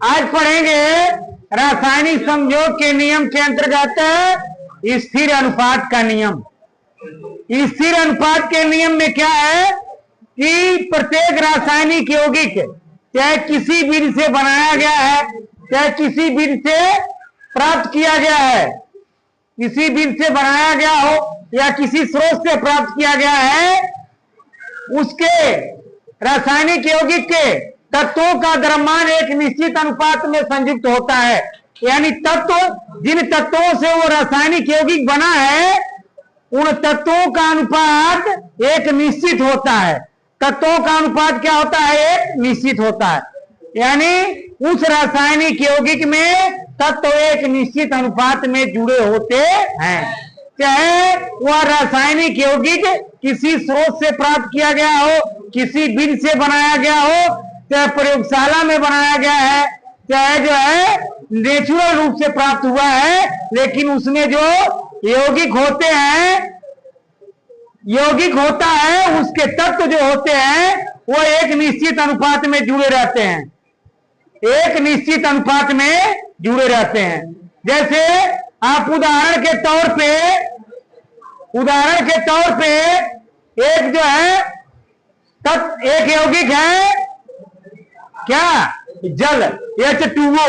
आज पढ़ेंगे रासायनिक संयोग के नियम के अंतर्गत स्थिर अनुपात का नियम। स्थिर अनुपात के नियम में क्या है कि प्रत्येक रासायनिक यौगिक चाहे किसी विधि से बनाया गया है, चाहे किसी विधि से प्राप्त किया गया है, किसी विधि से बनाया गया हो या किसी स्रोत से प्राप्त किया गया है, उसके रासायनिक यौगिक के तत्वों का द्रव्यमान एक निश्चित अनुपात में संयुक्त होता है। यानी तत्व, जिन तत्वों से वो रासायनिक यौगिक बना है, उन तत्वों का अनुपात एक निश्चित होता है। तत्वों का अनुपात क्या होता है? एक निश्चित होता है। यानी उस रासायनिक यौगिक में तत्व एक निश्चित अनुपात में जुड़े होते हैं। चाहे वह रासायनिक यौगिक किसी स्रोत से प्राप्त किया गया हो, किसी विधि से बनाया गया हो, चाहे प्रयोगशाला में बनाया गया है, चाहे जो है नेचुरल रूप से प्राप्त हुआ है, लेकिन उसमें जो यौगिक होते हैं, यौगिक होता है, उसके तत्व जो होते हैं वो एक निश्चित अनुपात में जुड़े रहते हैं, एक निश्चित अनुपात में जुड़े रहते हैं। जैसे आप उदाहरण के तौर पे एक जो है तत्व, एक यौगिक है क्या? जल, H2O।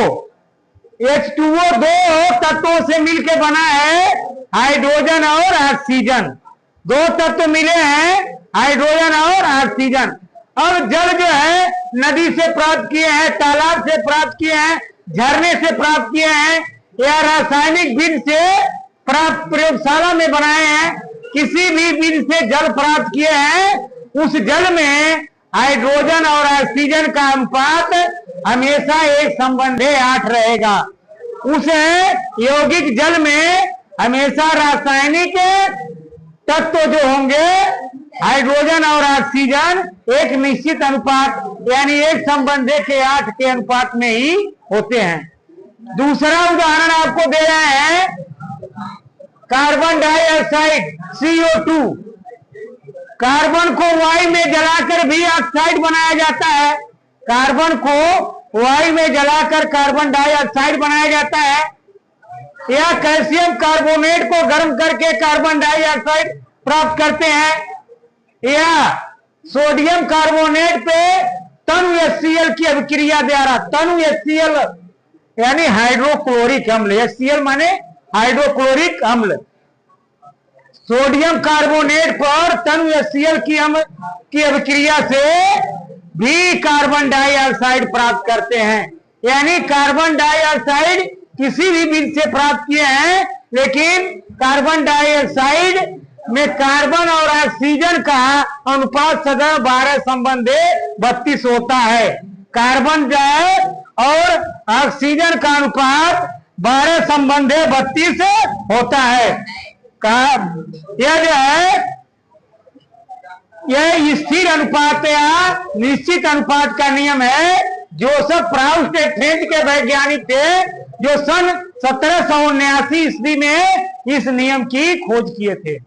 H2O दो तत्वों से मिलकर बना है, हाइड्रोजन और ऑक्सीजन। दो तत्व मिले हैं, हाइड्रोजन और ऑक्सीजन। अब जल जो है नदी से प्राप्त किए हैं, तालाब से प्राप्त किए हैं, झरने से प्राप्त किए हैं, या रासायनिक विधि से प्राप्त प्रयोगशाला में बनाए हैं, किसी भी विधि से जल प्राप्त किए हैं, उस जल में हाइड्रोजन और ऑक्सीजन का अनुपात हमेशा एक संबंधे 8 रहेगा। उस यौगिक जल में हमेशा रासायनिक तत्व जो होंगे, हाइड्रोजन और ऑक्सीजन, एक निश्चित अनुपात यानी एक संबंधे के 8 के अनुपात में ही होते हैं। दूसरा उदाहरण आपको दे रहे हैं, कार्बन डाइऑक्साइड CO2। कार्बन को वायु में जलाकर भी ऑक्साइड बनाया जाता है। कार्बन को वायु में जलाकर कार्बन डाइऑक्साइड बनाया जाता है, या कैल्शियम कार्बोनेट को गर्म करके कार्बन डाइऑक्साइड प्राप्त करते हैं, या सोडियम कार्बोनेट पे तनु HCl की अभिक्रिया द्वारा, तनु HCl यानी हाइड्रोक्लोरिक अम्ल, HCl माने हाइड्रोक्लोरिक अम्ल, सोडियम कार्बोनेट पर तनु HCl की अभिक्रिया से भी कार्बन डाइऑक्साइड प्राप्त करते हैं। यानी कार्बन डाइऑक्साइड किसी भी विधि से प्राप्त किए हैं, लेकिन कार्बन डाइऑक्साइड में कार्बन और ऑक्सीजन का अनुपात सदैव 12 संबंधे 32 होता है। कार्बन जो है और ऑक्सीजन का अनुपात 12 संबंधे 32 होता है। यह जो है यह स्थिर अनुपात या निश्चित अनुपात का नियम है, जो सब प्राउस्ट फ्रेंच के वैज्ञानिक थे, जो सन 1779 ईस्वी में इस नियम की खोज किए थे।